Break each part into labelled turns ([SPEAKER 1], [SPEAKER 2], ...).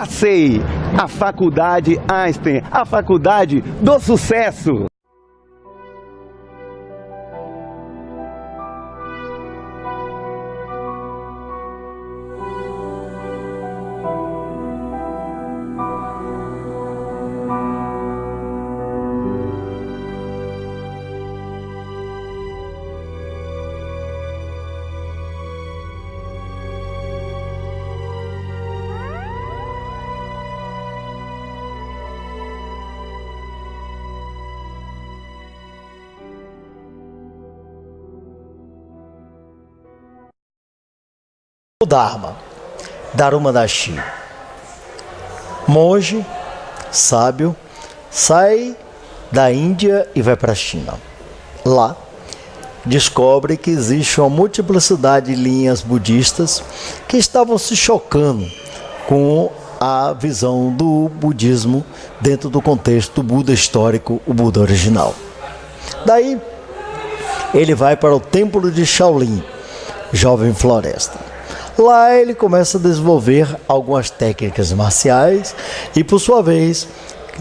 [SPEAKER 1] Passei! A Faculdade Einstein, a faculdade do sucesso!
[SPEAKER 2] O Dharma, Dharumadashi, monge, sábio, sai da Índia e vai para a China. Lá, descobre que existe uma multiplicidade de linhas budistas que estavam se chocando com a visão do budismo dentro do contexto do Buda histórico, o Buda original. Daí, ele vai para o Templo de Shaolin, Jovem Floresta. Lá ele começa a desenvolver algumas técnicas marciais e, por sua vez,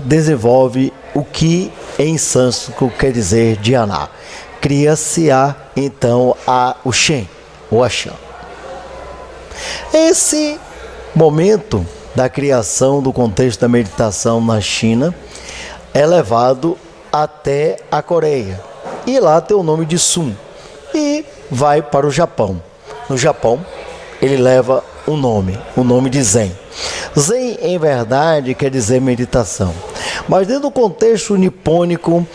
[SPEAKER 2] desenvolve o que em sânscrito quer dizer dhyana. Cria-se então o Shen, o Ashan. Esse momento da criação do contexto da meditação na China é levado até a Coreia. E lá tem o nome de Sun. E vai para o Japão. No Japão, ele leva o nome de Zen. Zen, em verdade, quer dizer meditação. Mas dentro do contexto nipônico,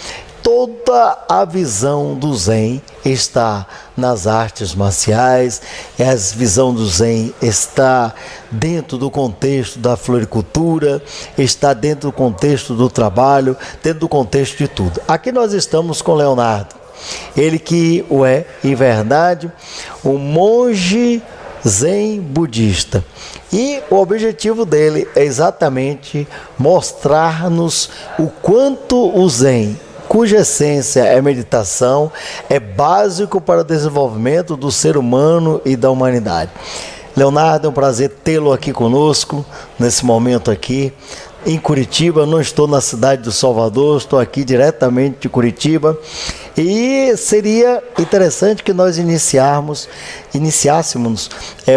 [SPEAKER 2] toda a visão do Zen está nas artes marciais, e a visão do Zen está dentro do contexto da floricultura, está dentro do contexto do trabalho, dentro do contexto de tudo. Aqui nós estamos com Leonardo, ele que é, em verdade, um monge Zen budista. E o objetivo dele é exatamente mostrar-nos o quanto o Zen, cuja essência é meditação, é básico para o desenvolvimento do ser humano e da humanidade. Leonardo, é um prazer tê-lo aqui conosco, nesse momento aqui, em Curitiba. Não estou na cidade do Salvador, estou aqui diretamente de Curitiba. E seria interessante que nós iniciássemos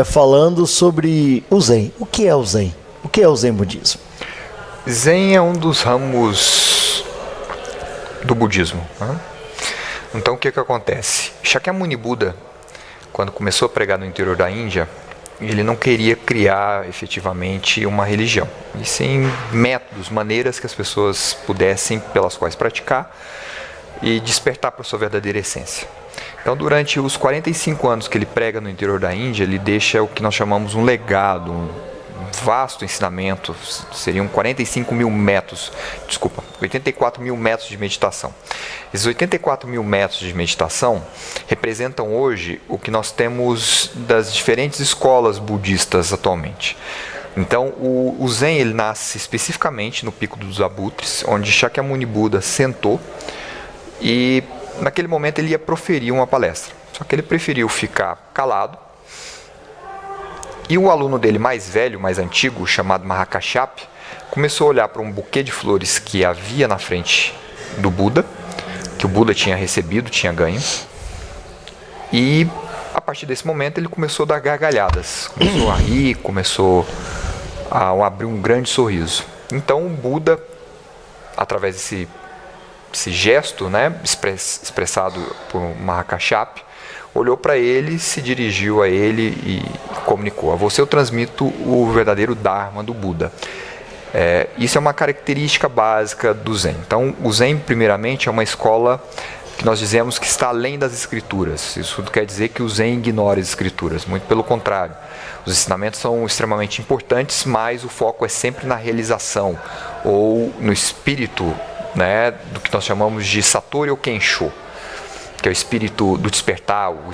[SPEAKER 2] falando sobre o Zen. O que é o Zen? O que é o Zen budismo?
[SPEAKER 3] Zen é um dos ramos do budismo, né? Então o que acontece? Shakyamuni Buda, quando começou a pregar no interior da Índia, ele não queria criar efetivamente uma religião, e sim métodos, maneiras que as pessoas pudessem, pelas quais praticar e despertar para a sua verdadeira essência. Então, durante os 45 anos que ele prega no interior da Índia, ele deixa o que nós chamamos um legado, um vasto ensinamento. Seriam 84 mil metros de meditação. Esses 84 mil metros de meditação representam hoje o que nós temos das diferentes escolas budistas atualmente. Então, o Zen ele nasce especificamente no Pico dos Abutres, onde Shakyamuni Buda sentou, e naquele momento ele ia proferir uma palestra. Só que ele preferiu ficar calado. E o aluno dele mais velho, mais antigo, chamado Mahakashyapa, começou a olhar para um buquê de flores que havia na frente do Buda, que o Buda tinha recebido, tinha ganho. E a partir desse momento ele começou a dar gargalhadas. Começou a rir, começou a abrir um grande sorriso. Então o Buda, através desse gesto, né, expressado por Mahakashyapa, olhou para ele, se dirigiu a ele e comunicou: a você eu transmito o verdadeiro Dharma do Buda. Isso é uma característica básica do Zen. Então, o Zen, primeiramente, é uma escola que nós dizemos que está além das escrituras. Isso não quer dizer que o Zen ignore as escrituras, muito pelo contrário. Os ensinamentos são extremamente importantes, mas o foco é sempre na realização, ou no espírito, né, do que nós chamamos de Satori ou Kensho, que é o espírito do despertar, o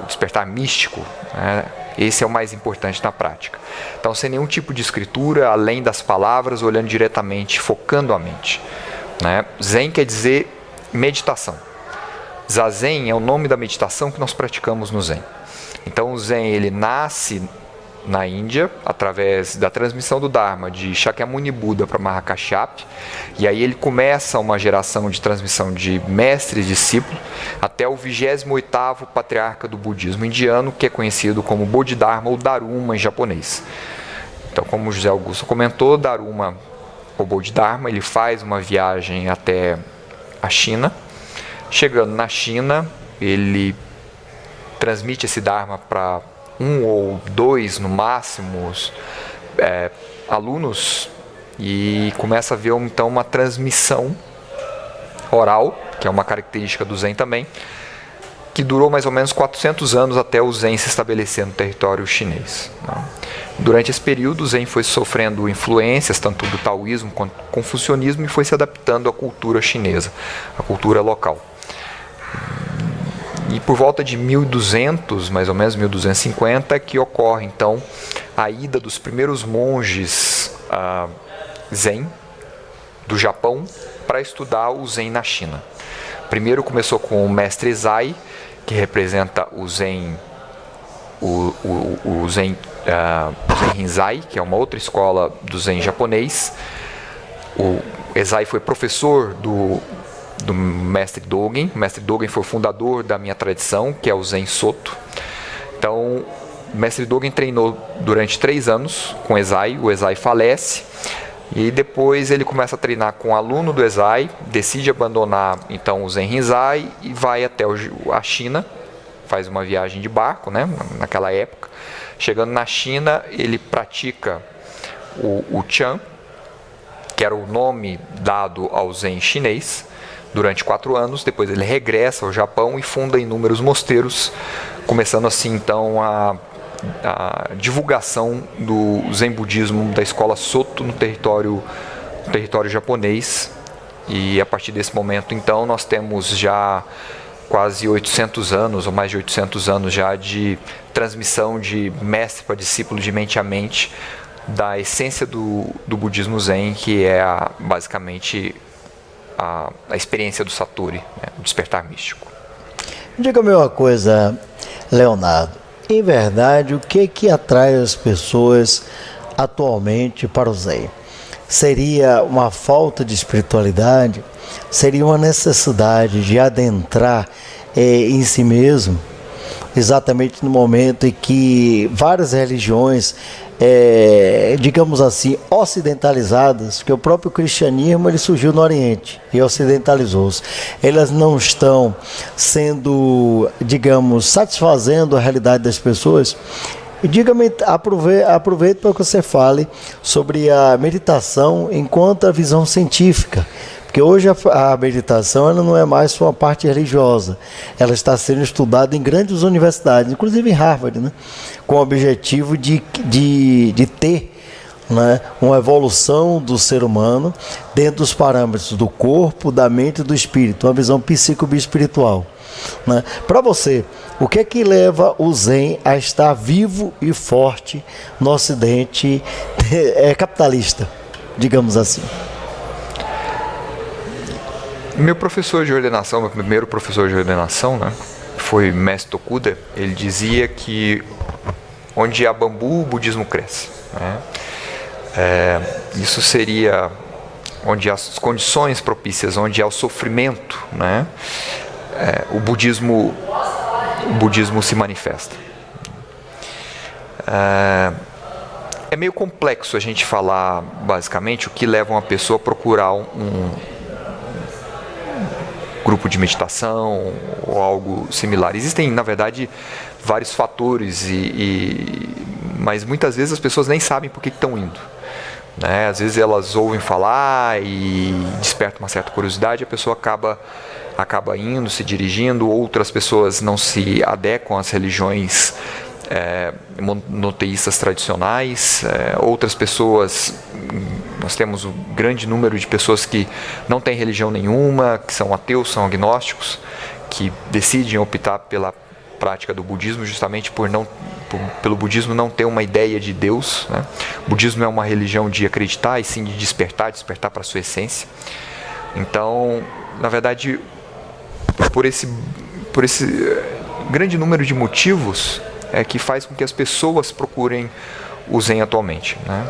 [SPEAKER 3] despertar místico, né? Esse é o mais importante na prática. Então, sem nenhum tipo de escritura, além das palavras, olhando diretamente, focando a mente, né? Zen quer dizer meditação. Zazen é o nome da meditação que nós praticamos no Zen. Então, o Zen ele nasce na Índia, através da transmissão do Dharma de Shakyamuni Buda para Mahakashyapa, e aí ele começa uma geração de transmissão de mestres e discípulos até o 28º patriarca do budismo indiano, que é conhecido como Bodhidharma ou Daruma em japonês. Então, como o José Augusto comentou, Daruma, ou Bodhidharma, ele faz uma viagem até a China. Chegando na China, ele transmite esse Dharma para 1 ou 2, no máximo, alunos, e começa a ver então uma transmissão oral, que é uma característica do Zen também, que durou mais ou menos 400 anos até o Zen se estabelecer no território chinês. Durante esse período, o Zen foi sofrendo influências tanto do taoísmo quanto do confucionismo e foi se adaptando à cultura chinesa, à cultura local. E por volta de 1200, mais ou menos 1250, é que ocorre então a ida dos primeiros monges Zen do Japão para estudar o Zen na China. Primeiro começou com o mestre Zai, que representa o Zen, o Zen Rinzai, que é uma outra escola do Zen japonês. O Ezai foi professor do mestre Dogen. O mestre Dogen foi o fundador da minha tradição, que é o Zen Soto. Então, o mestre Dogen treinou durante 3 anos com o Ezai falece, e depois ele começa a treinar com um aluno do Ezai, decide abandonar então o Zen Rinzai e vai até a China, faz uma viagem de barco, né, naquela época. Chegando na China, ele pratica o Chan, que era o nome dado ao Zen chinês, durante 4 anos. Depois ele regressa ao Japão e funda inúmeros mosteiros, começando assim então a divulgação do Zen budismo da escola Soto no território japonês. E a partir desse momento então nós temos já quase 800 anos, ou mais de 800 anos já, de transmissão de mestre para discípulo, de mente a mente, da essência do budismo Zen, que é basicamente a experiência do Satori, né, o despertar místico.
[SPEAKER 2] Diga-me uma coisa, Leonardo. Em verdade, o que atrai as pessoas atualmente para o Zen? Seria uma falta de espiritualidade? Seria uma necessidade de adentrar em si mesmo? Exatamente no momento em que várias religiões, digamos assim, ocidentalizadas, porque o próprio cristianismo ele surgiu no Oriente e ocidentalizou-se, elas não estão sendo, digamos, satisfazendo a realidade das pessoas. E diga-me, aproveito para que você fale sobre a meditação enquanto a visão científica. Porque hoje a meditação ela não é mais só uma parte religiosa, ela está sendo estudada em grandes universidades, inclusive em Harvard, né? Com o objetivo de ter, né, uma evolução do ser humano dentro dos parâmetros do corpo, da mente e do espírito, uma visão psico-espiritual. Né? Para você, o que é que leva o Zen a estar vivo e forte no Ocidente capitalista, digamos assim?
[SPEAKER 3] Meu professor de ordenação, meu primeiro professor de ordenação, né, foi Mestre Tokuda. Ele dizia que onde há bambu, o budismo cresce. Né? Isso seria onde há as condições propícias, onde há o sofrimento, né? O budismo se manifesta. É meio complexo a gente falar basicamente o que leva uma pessoa a procurar um grupo de meditação ou algo similar. Existem, na verdade, vários fatores, mas muitas vezes as pessoas nem sabem por que estão indo. Né? Às vezes elas ouvem falar e despertam uma certa curiosidade, a pessoa acaba indo, se dirigindo. Outras pessoas não se adequam às religiões monoteístas tradicionais. Outras pessoas, nós temos um grande número de pessoas que não têm religião nenhuma, que são ateus, são agnósticos, que decidem optar pela prática do budismo justamente pelo budismo não ter uma ideia de Deus. Né? O budismo é uma religião de acreditar e sim de despertar para a sua essência. Então, na verdade, por esse grande número de motivos, é que faz com que as pessoas procurem o Zen atualmente, né?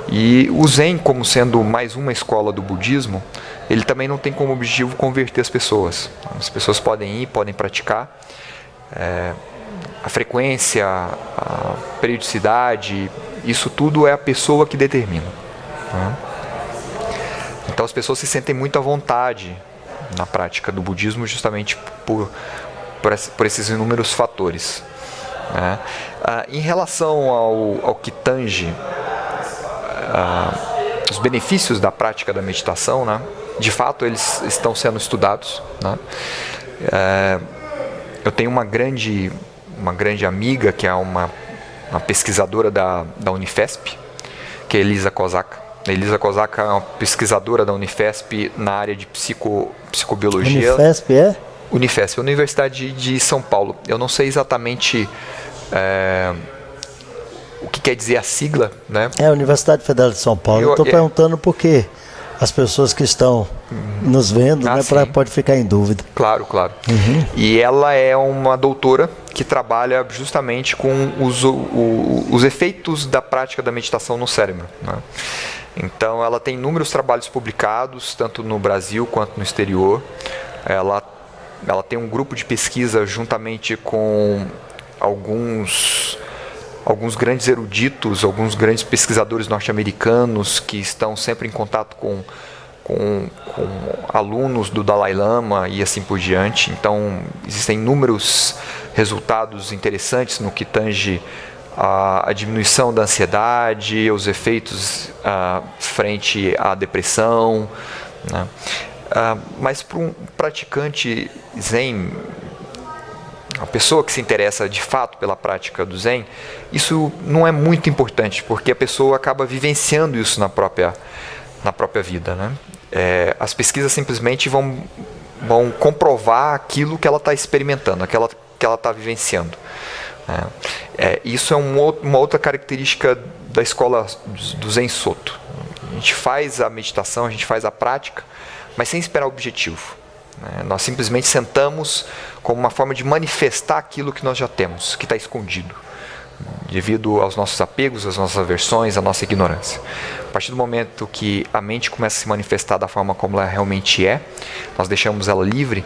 [SPEAKER 3] E o Zen, como sendo mais uma escola do budismo, ele também não tem como objetivo converter as pessoas. As pessoas podem ir, podem praticar. A frequência, a periodicidade, isso tudo é a pessoa que determina, né? Então as pessoas se sentem muito à vontade na prática do budismo justamente por esses inúmeros fatores, né? Em relação ao que tange os benefícios da prática da meditação, né? De fato eles estão sendo estudados, né? Eu tenho uma grande amiga que é uma pesquisadora da Unifesp, que é Elisa Kozaka. A Elisa Kozaka é uma pesquisadora da Unifesp na área de psicobiologia.
[SPEAKER 2] Unifesp é?
[SPEAKER 3] Unifesp, Universidade de São Paulo. Eu não sei exatamente o que quer dizer a sigla, né?
[SPEAKER 2] É a Universidade Federal de São Paulo. Eu estou perguntando porque as pessoas que estão nos vendo, né, pode ficar em dúvida.
[SPEAKER 3] Claro.
[SPEAKER 2] Uhum.
[SPEAKER 3] E ela é uma doutora que trabalha justamente com os efeitos da prática da meditação no cérebro, né? Então ela tem inúmeros trabalhos publicados, tanto no Brasil quanto no exterior. Ela tem um grupo de pesquisa juntamente com alguns grandes eruditos, alguns grandes pesquisadores norte-americanos que estão sempre em contato com alunos do Dalai Lama e assim por diante. Então existem inúmeros resultados interessantes no que tange a diminuição da ansiedade, os efeitos frente à depressão, né? Mas para um praticante Zen, a pessoa que se interessa de fato pela prática do Zen, isso não é muito importante, porque a pessoa acaba vivenciando isso na própria vida, né? As pesquisas simplesmente vão comprovar aquilo que ela está experimentando, aquilo que ela está vivenciando. Isso é uma outra característica da escola do Zen Soto. A gente faz a meditação, a gente faz a prática, mas sem esperar o objetivo, né? Nós simplesmente sentamos como uma forma de manifestar aquilo que nós já temos, que está escondido, devido aos nossos apegos, às nossas aversões, à nossa ignorância. A partir do momento que a mente começa a se manifestar da forma como ela realmente é, nós deixamos ela livre,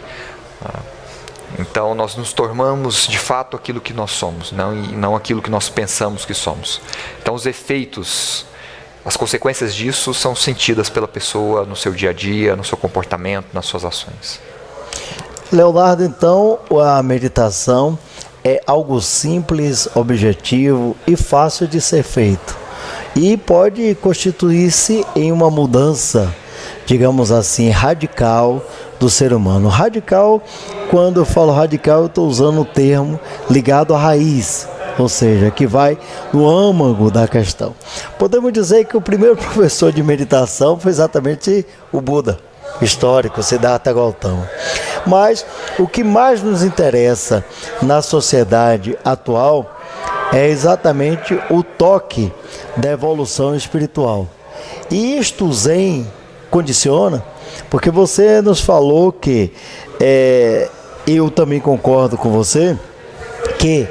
[SPEAKER 3] então nós nos tornamos de fato aquilo que nós somos, não aquilo que nós pensamos que somos. Então os efeitos, as consequências disso são sentidas pela pessoa no seu dia a dia, no seu comportamento, nas suas ações.
[SPEAKER 2] Leonardo, então a meditação é algo simples, objetivo e fácil de ser feito. E pode constituir-se em uma mudança, digamos assim, radical do ser humano. Radical, quando eu falo radical, eu estou usando o termo ligado à raiz, ou seja, que vai no âmago da questão. Podemos dizer que o primeiro professor de meditação foi exatamente o Buda, histórico, Siddhartha Gautama. Mas o que mais nos interessa na sociedade atual é exatamente o toque da evolução espiritual. E isto o Zen condiciona, porque você nos falou que, eu também concordo com você, que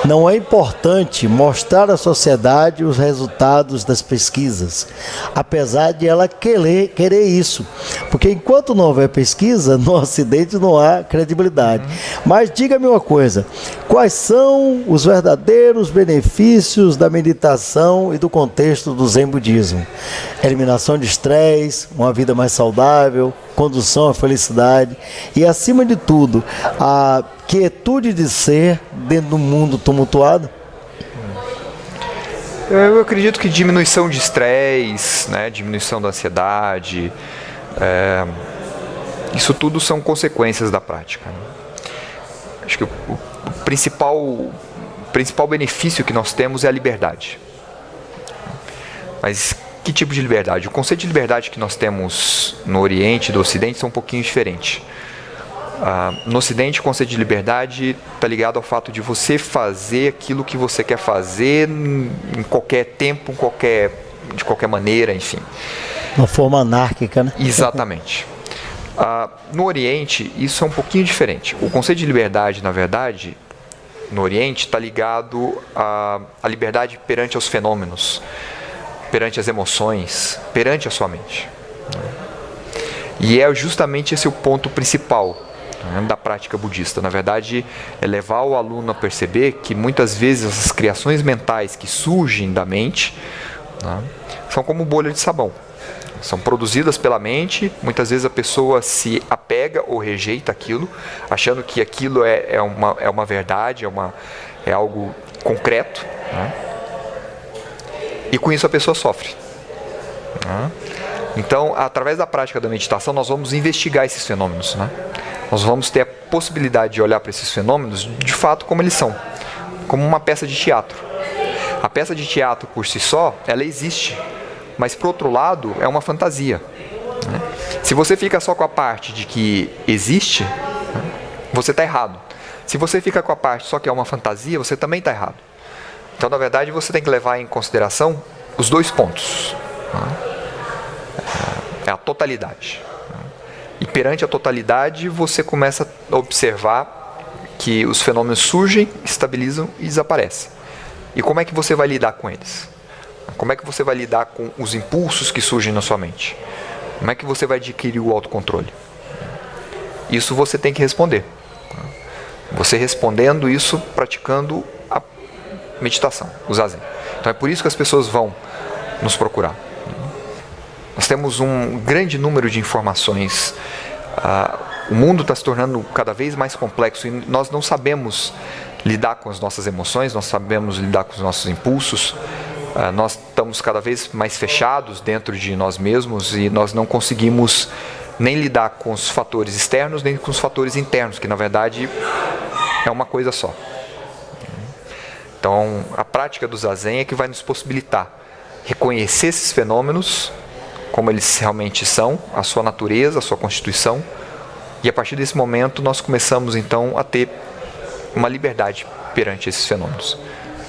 [SPEAKER 2] não é importante mostrar à sociedade os resultados das pesquisas, apesar de ela querer isso, porque enquanto não houver pesquisa, no Ocidente não há credibilidade. Mas diga-me uma coisa, quais são os verdadeiros benefícios da meditação e do contexto do Zen Budismo? Eliminação de estresse, uma vida mais saudável, condução à felicidade e, acima de tudo, a quietude de ser dentro do mundo tumultuado?
[SPEAKER 3] Eu acredito que diminuição de estresse, né, diminuição da ansiedade, isso tudo são consequências da prática, né? Acho que o principal benefício que nós temos é a liberdade. Mas que tipo de liberdade? O conceito de liberdade que nós temos no Oriente e do Ocidente são um pouquinho diferentes. No Ocidente, o conceito de liberdade está ligado ao fato de você fazer aquilo que você quer fazer em qualquer tempo, de qualquer maneira, enfim.
[SPEAKER 2] Uma forma anárquica, né?
[SPEAKER 3] Exatamente. No Oriente, isso é um pouquinho diferente. O conceito de liberdade, na verdade, no Oriente está ligado à liberdade perante os fenômenos, perante as emoções, perante a sua mente. E é justamente esse o ponto principal, né, da prática budista. Na verdade, é levar o aluno a perceber que muitas vezes essas criações mentais que surgem da mente, né, são como bolha de sabão. São produzidas pela mente, muitas vezes a pessoa se apega ou rejeita aquilo, achando que aquilo é uma verdade, é algo concreto, né? E com isso a pessoa sofre, né? Então, através da prática da meditação, nós vamos investigar esses fenômenos, né? Nós vamos ter a possibilidade de olhar para esses fenômenos de fato como eles são, como uma peça de teatro. A peça de teatro por si só, ela existe, mas por outro lado é uma fantasia, né? Se você fica só com a parte de que existe, né, você está errado. Se você fica com a parte só que é uma fantasia, você também está errado. Então, na verdade, você tem que levar em consideração os dois pontos, né? É a totalidade, né? E perante a totalidade você começa a observar que os fenômenos surgem, estabilizam e desaparecem. E como é que você vai lidar com eles? Como é que você vai lidar com os impulsos que surgem na sua mente? Como é que você vai adquirir o autocontrole? Isso você tem que responder. Você respondendo isso, praticando a meditação, o zazen. Então é por isso que as pessoas vão nos procurar. Nós temos um grande número de informações. O mundo está se tornando cada vez mais complexo e nós não sabemos lidar com as nossas emoções, nós sabemos lidar com os nossos impulsos. Nós estamos cada vez mais fechados dentro de nós mesmos e nós não conseguimos nem lidar com os fatores externos nem com os fatores internos, que na verdade é uma coisa só. Então, a prática do zazen é que vai nos possibilitar reconhecer esses fenômenos como eles realmente são, a sua natureza, a sua constituição, e a partir desse momento nós começamos então a ter uma liberdade perante esses fenômenos.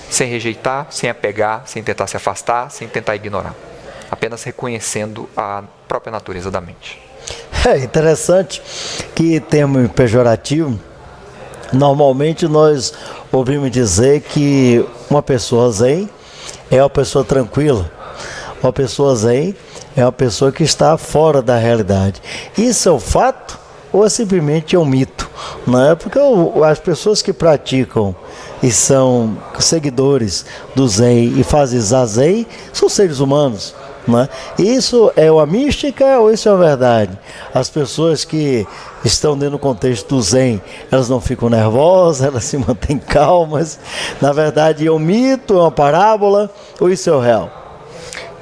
[SPEAKER 3] Sem rejeitar, sem apegar, sem tentar se afastar, sem tentar ignorar. Apenas reconhecendo a própria natureza da mente.
[SPEAKER 2] É interessante que termo pejorativo, normalmente nós ouvimos dizer que uma pessoa zen é uma pessoa tranquila. Uma pessoa zen é uma pessoa que está fora da realidade. Isso é um fato ou é simplesmente um mito? Não é? Porque as pessoas que praticam e são seguidores do Zen e fazem zazen são seres humanos, não é? Isso é uma mística ou isso é uma verdade? As pessoas que estão dentro do contexto do Zen, elas não ficam nervosas, elas se mantêm calmas. Na verdade é um mito, é uma parábola ou isso é o real?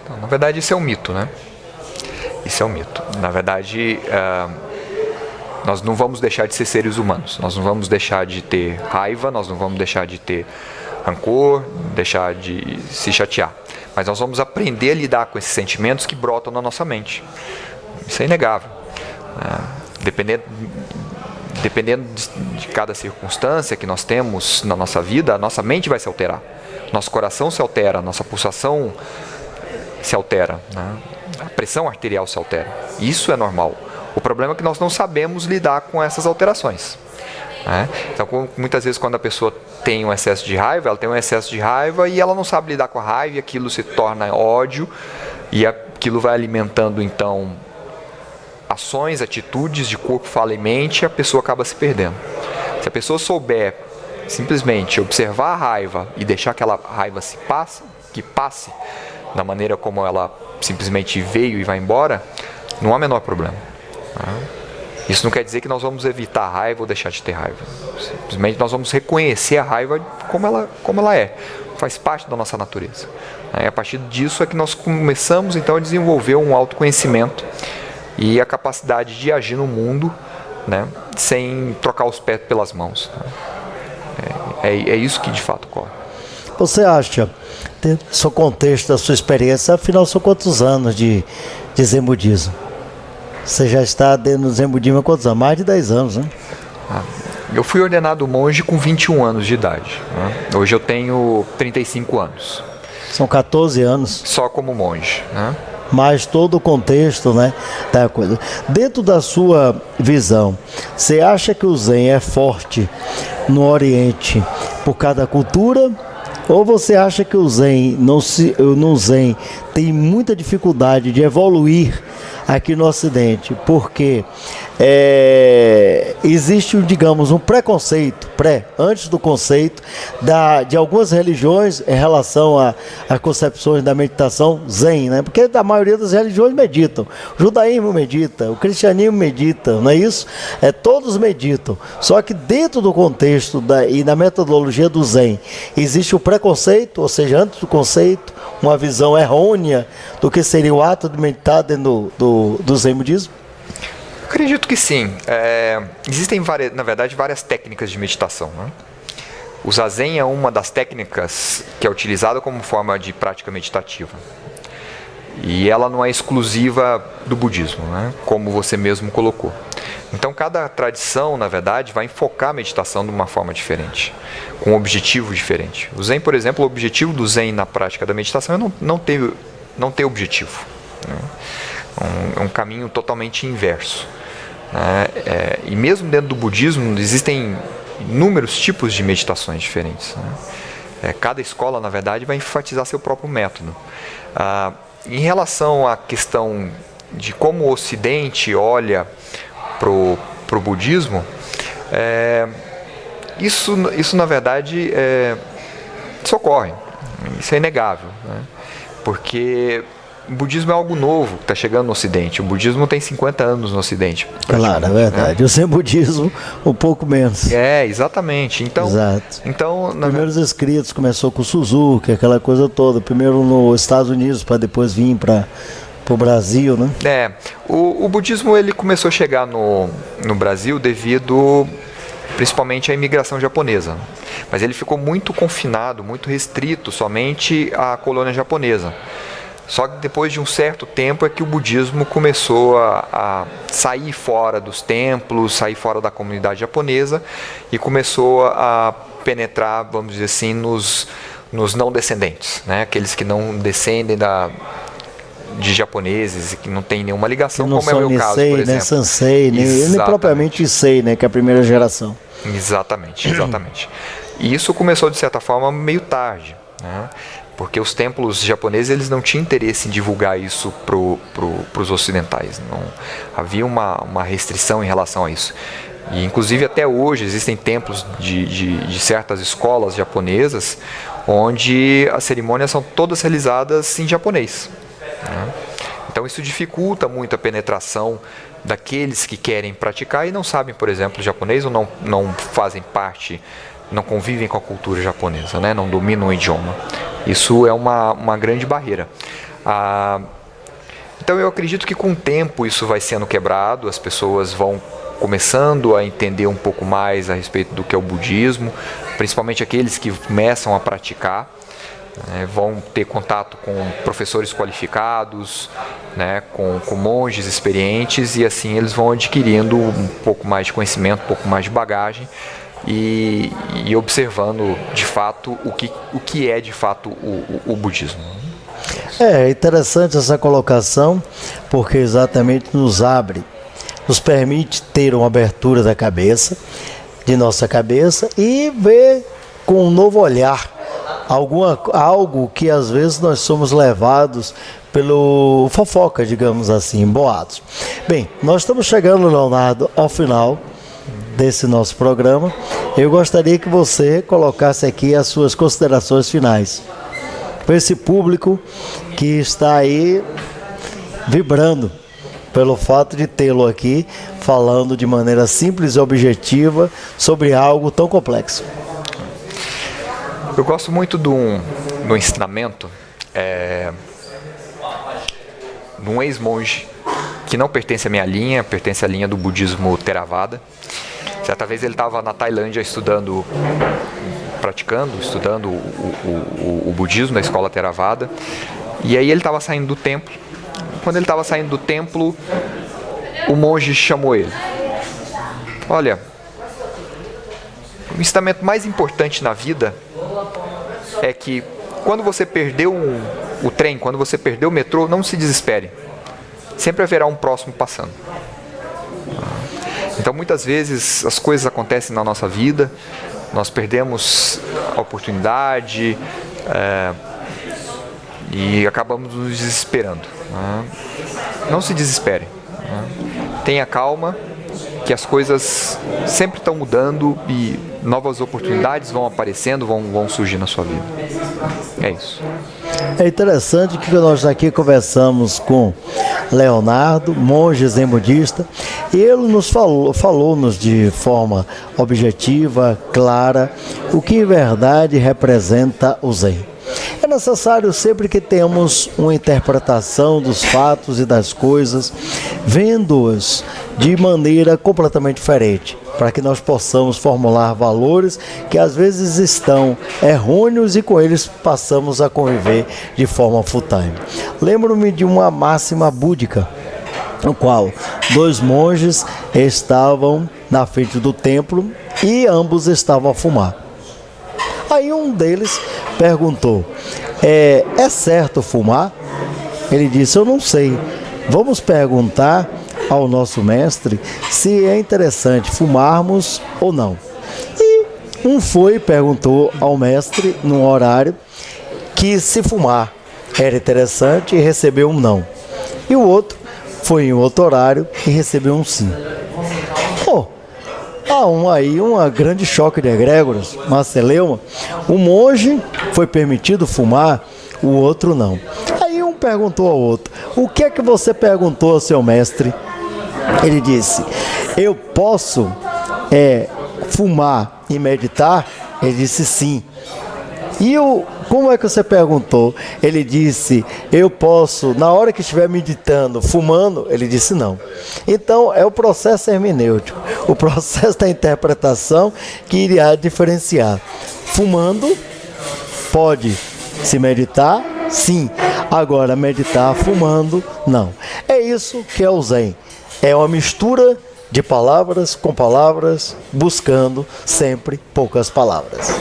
[SPEAKER 3] Então, na verdade isso é um mito, né? Isso é um mito. Na verdade, nós não vamos deixar de ser seres humanos, nós não vamos deixar de ter raiva, nós não vamos deixar de ter rancor, deixar de se chatear. Mas nós vamos aprender a lidar com esses sentimentos que brotam na nossa mente. Isso é inegável. Dependendo de cada circunstância que nós temos na nossa vida, a nossa mente vai se alterar. Nosso coração se altera, nossa pulsação se altera, né? A pressão arterial se altera. Isso é normal. O problema é que nós não sabemos lidar com essas alterações, né? Então, muitas vezes, quando a pessoa tem um excesso de raiva, ela tem um excesso de raiva e ela não sabe lidar com a raiva, e aquilo se torna ódio, e aquilo vai alimentando, então, ações, atitudes de corpo, fala e mente, e a pessoa acaba se perdendo. Se a pessoa souber simplesmente observar a raiva e deixar que aquela raiva que passe da maneira como ela simplesmente veio e vai embora, não há menor problema. Isso não quer dizer que nós vamos evitar a raiva ou deixar de ter raiva. Simplesmente nós vamos reconhecer a raiva como ela é. Faz parte da nossa natureza. A partir disso é que nós começamos então a desenvolver um autoconhecimento e a capacidade de agir no mundo, né, sem trocar os pés pelas mãos. É isso que de fato ocorre.
[SPEAKER 2] Você acha, dentro do seu contexto, da sua experiência, afinal são quantos anos de Zen Budismo? Você já está dentro do Zen Budismo há quantos anos? Mais de 10 anos, né?
[SPEAKER 3] Eu fui ordenado monge com 21 anos de idade, né? Hoje eu tenho 35 anos.
[SPEAKER 2] São 14 anos.
[SPEAKER 3] Só como monge, né?
[SPEAKER 2] mas todo o contexto, né, da coisa. Dentro da sua visão, você acha que o Zen é forte no Oriente por cada cultura? Ou você acha que o Zen, no Zen tem muita dificuldade de evoluir aqui no Ocidente? Porque existe, digamos, um preconceito, antes do conceito, de algumas religiões em relação a concepções da meditação Zen, né? Porque a maioria das religiões meditam. O judaísmo medita, o cristianismo medita, não é isso? Todos meditam. Só que dentro do contexto e da metodologia do Zen, existe o preconceito, ou seja, antes do conceito, uma visão errônea do que seria o ato de meditar dentro do Zen budismo?
[SPEAKER 3] Acredito que sim. Existem, na verdade, várias técnicas de meditação, né? O Zazen é uma das técnicas que é utilizada como forma de prática meditativa. E ela não é exclusiva do budismo, né? Como você mesmo colocou. Então, cada tradição, na verdade, vai enfocar a meditação de uma forma diferente, com um objetivo diferente. O Zen, por exemplo, o objetivo do Zen na prática da meditação é não ter objetivo, né? É um caminho totalmente inverso. E mesmo dentro do budismo existem inúmeros tipos de meditações diferentes, né? Cada escola, na verdade, vai enfatizar seu próprio método. Em relação à questão de como o Ocidente olha para o budismo, isso na verdade isso ocorre, isso é inegável, né? Porque o budismo é algo novo que está chegando no Ocidente. O budismo tem 50 anos no Ocidente.
[SPEAKER 2] Claro, é verdade. Né? O Zen budismo, um pouco menos.
[SPEAKER 3] Exatamente. Então,
[SPEAKER 2] primeiros escritos começou com Suzuki, aquela coisa toda. Primeiro nos Estados Unidos, para depois vir para o Brasil, né?
[SPEAKER 3] O budismo ele começou a chegar no Brasil devido principalmente à imigração japonesa. Mas ele ficou muito confinado, muito restrito somente à colônia japonesa. Só que depois de um certo tempo é que o budismo começou a sair fora dos templos, sair fora da comunidade japonesa e começou a penetrar, vamos dizer assim, nos não descendentes, né? Aqueles que não descendem de japoneses e que não tem nenhuma ligação, como é o meu caso, por exemplo.
[SPEAKER 2] Nem Sansei, nem propriamente Sei, né? Que é a primeira geração.
[SPEAKER 3] Exatamente. E isso começou, de certa forma, meio tarde, né? Porque os templos japoneses eles não tinham interesse em divulgar isso para os ocidentais. Não havia uma restrição em relação a isso. E, inclusive, até hoje existem templos de certas escolas japonesas onde as cerimônias são todas realizadas em japonês, né? Então isso dificulta muito a penetração daqueles que querem praticar e não sabem, por exemplo, japonês ou não fazem parte, não convivem com a cultura japonesa, né? Não dominam o idioma. Isso é uma grande barreira. Então eu acredito que com o tempo isso vai sendo quebrado, as pessoas vão começando a entender um pouco mais a respeito do que é o budismo, principalmente aqueles que começam a praticar, né? Vão ter contato com professores qualificados, né? com monges experientes, e assim eles vão adquirindo um pouco mais de conhecimento, um pouco mais de bagagem, e observando de fato o que é de fato o budismo.
[SPEAKER 2] É interessante essa colocação, porque exatamente nos permite ter uma abertura da cabeça, de nossa cabeça, e ver com um novo olhar algo que às vezes nós somos levados pelo fofoca, digamos assim, boatos. Bem, nós estamos chegando, Leonardo, ao final desse nosso programa. Eu gostaria que você colocasse aqui as suas considerações finais para esse público que está aí vibrando pelo fato de tê-lo aqui falando de maneira simples e objetiva sobre algo tão complexo.
[SPEAKER 3] Eu gosto muito do ensinamento de um ex-monge que não pertence à minha linha, pertence à linha do budismo Theravada. Certa vez ele estava na Tailândia estudando o budismo na escola Theravada, e aí ele estava saindo do templo. Quando ele estava saindo do templo, o monge chamou ele. Olha, o ensinamento mais importante na vida é que quando você perdeu o trem, quando você perdeu o metrô, não se desespere. Sempre haverá um próximo passando. Então, muitas vezes, as coisas acontecem na nossa vida, nós perdemos a oportunidade e acabamos nos desesperando. Não se desespere. Tenha calma, que as coisas sempre estão mudando e novas oportunidades vão aparecendo, vão surgir na sua vida. É isso.
[SPEAKER 2] É interessante que nós aqui conversamos com Leonardo, monge zen budista, e ele nos falou-nos de forma objetiva, clara, o que em verdade representa o Zen. É necessário sempre que temos uma interpretação dos fatos e das coisas, vendo-os de maneira completamente diferente, para que nós possamos formular valores que às vezes estão errôneos e com eles passamos a conviver de forma full time. Lembro-me de uma máxima búdica, no qual dois monges estavam na frente do templo e ambos estavam a fumar. Aí um deles perguntou, é certo fumar? Ele disse, eu não sei, vamos perguntar ao nosso mestre se é interessante fumarmos ou não. E um foi e perguntou ao mestre num horário que se fumar era interessante e recebeu um não. E o outro foi em outro horário e recebeu um sim. Há um grande choque de egrégoras, uma celeuma. O monge foi permitido fumar, o outro não. Aí um perguntou ao outro, o que é que você perguntou ao seu mestre? Ele disse, eu posso fumar e meditar? Ele disse sim. E como é que você perguntou? Ele disse, eu posso, na hora que estiver meditando, fumando? Ele disse não. Então, é o processo hermenêutico, o processo da interpretação que irá diferenciar. Fumando, pode se meditar? Sim. Agora, meditar fumando, não. É isso que é o Zen. É uma mistura de palavras com palavras, buscando sempre poucas palavras.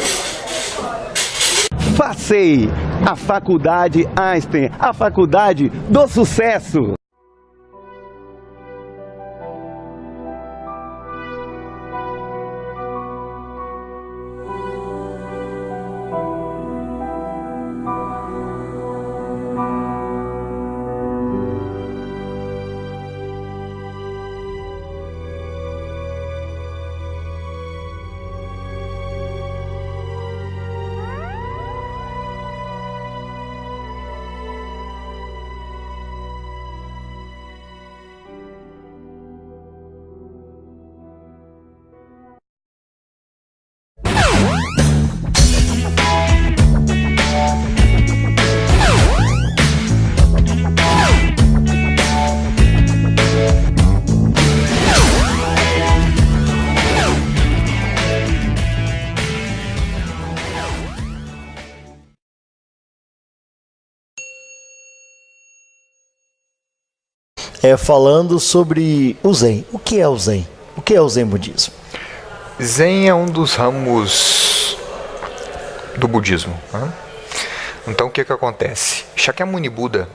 [SPEAKER 1] FACEI, a Faculdade Einstein, a faculdade do sucesso.
[SPEAKER 2] Falando sobre o Zen. O que é o Zen? O que é o Zen budismo?
[SPEAKER 3] Zen é um dos ramos do budismo. Então, o que acontece? Shakyamuni Buda,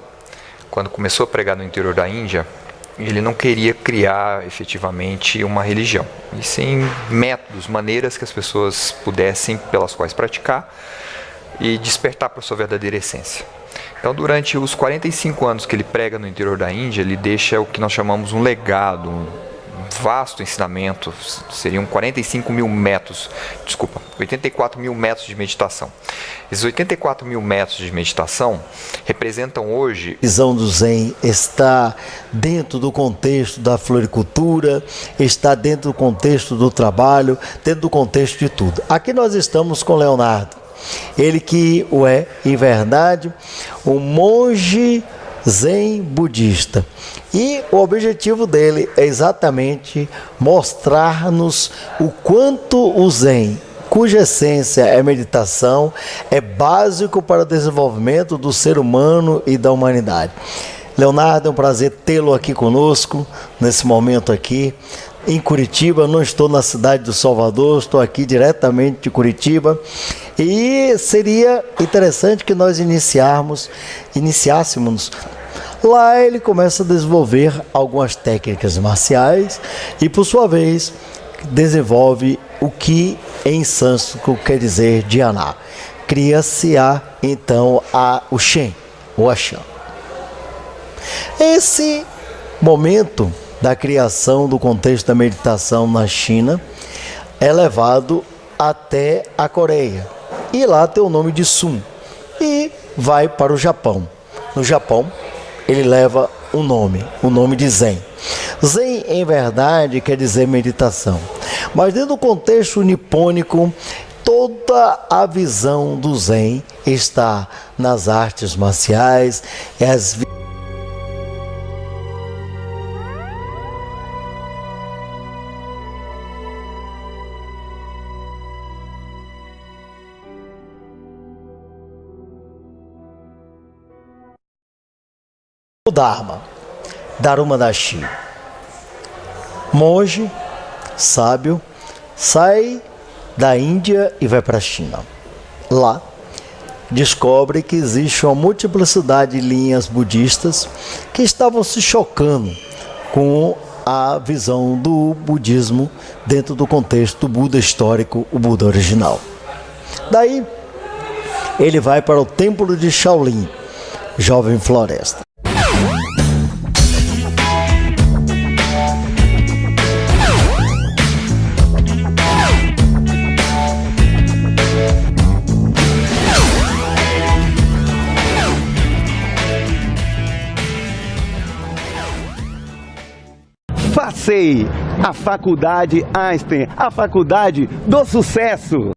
[SPEAKER 3] quando começou a pregar no interior da Índia, ele não queria criar efetivamente uma religião, e sim métodos, maneiras que as pessoas pudessem, pelas quais praticar e despertar para a sua verdadeira essência. Então, durante os 45 anos que ele prega no interior da Índia, ele deixa o que nós chamamos um legado, um vasto ensinamento. Seriam 84 mil métodos de meditação. Esses 84 mil métodos de meditação representam hoje...
[SPEAKER 2] A visão do Zen está dentro do contexto da floricultura, está dentro do contexto do trabalho, dentro do contexto de tudo. Aqui nós estamos com Leonardo. Ele que é, em verdade, um monge zen budista. E o objetivo dele é exatamente mostrar-nos o quanto o zen, cuja essência é meditação, é básico para o desenvolvimento do ser humano e da humanidade. Leonardo, é um prazer tê-lo aqui conosco, nesse momento aqui. em Curitiba, não estou na cidade do Salvador, estou aqui diretamente de Curitiba. E seria interessante que nós iniciássemos. Lá ele começa a desenvolver algumas técnicas marciais e, por sua vez, desenvolve o que em sânscrito quer dizer Dhyana. Cria-se então o Shen, o Ashan. Esse momento da criação do contexto da meditação na China é levado até a Coreia. E lá tem o nome de Sun. E vai para o Japão. No Japão, ele leva o nome de Zen. Zen, em verdade, quer dizer meditação. Mas dentro do contexto nipônico, toda a visão do Zen está nas artes marciais e as o Dharma, Dharumadashi. Monge, sábio, sai da Índia e vai para a China. Lá, descobre que existe uma multiplicidade de linhas budistas que estavam se chocando com a visão do budismo dentro do contexto do Buda histórico, o Buda original. Daí, ele vai para o templo de Shaolin, Jovem Floresta.
[SPEAKER 1] Passei a Faculdade Einstein, a faculdade do sucesso.